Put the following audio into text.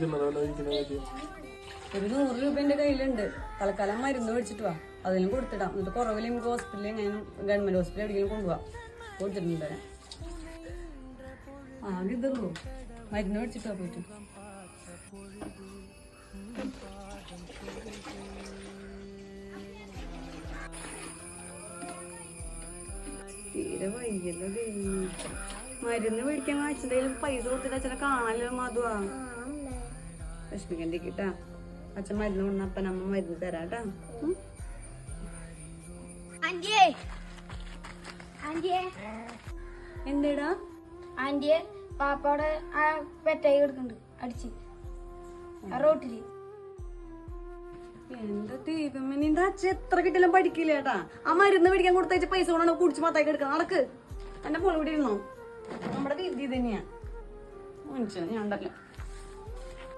ഒരു 100 രൂപ എന്റെ കയ്യിലുണ്ട്. തൽക്കാലം മരുന്ന് മേടിച്ചിട്ട് വാ, അതിലും കൊടുത്തിടാം. എന്നിട്ട് കുറവില്ല നമുക്ക് ഹോസ്പിറ്റലിൽ എങ്ങനെയും ഗവൺമെന്റ് ഹോസ്പിറ്റലിൽ എവിടെയെങ്കിലും കൊണ്ടുപോവാം. കൊടുത്തിട്ടുണ്ട് ആകെ ഇതുള്ളൂ. മരുന്ന് മേടിച്ചിട്ടാ പോയിട്ട്. തീരെ വൈകിയല്ലോ. മരുന്ന് മേടിക്കാൻ വാങ്ങിച്ചിട്ടുണ്ടെങ്കിലും പൈസ കൊടുത്തിട്ട് അച്ഛനെ കാണാനല്ലോ മധുവാ. വിഷമിക്കണ്ടിട്ടാ. അച്ഛൻ മരുന്ന് കൊണ്ട അപ്പനമ്മ മരുന്ന് തരാട്ടാ. എന്തേടാ ആന്റിയെ പാപ്പാടെ ആ പെറ്റായി കിടക്കുന്നുണ്ട് അടിച്ച് റോട്ടില്. എന്റെ ദൈവമേ, നിന്റെ അച്ഛൻ എത്ര കിട്ടിയാലും പഠിക്കില്ലേട്ടാ. ആ മരുന്ന് മേടിക്കാൻ കൊടുത്തയച്ച പൈസ കൊണ്ടാണ് കുടിച്ച് മത്താക്കി എടുക്കണം. നടക്ക്. എന്റെ ഫോൺ ഇവിടെ ഇരുന്നോ? നമ്മുടെ വിധി തന്നെയാ. മനുഷ്യൻ ഞാൻ ഉണ്ടല്ലോ.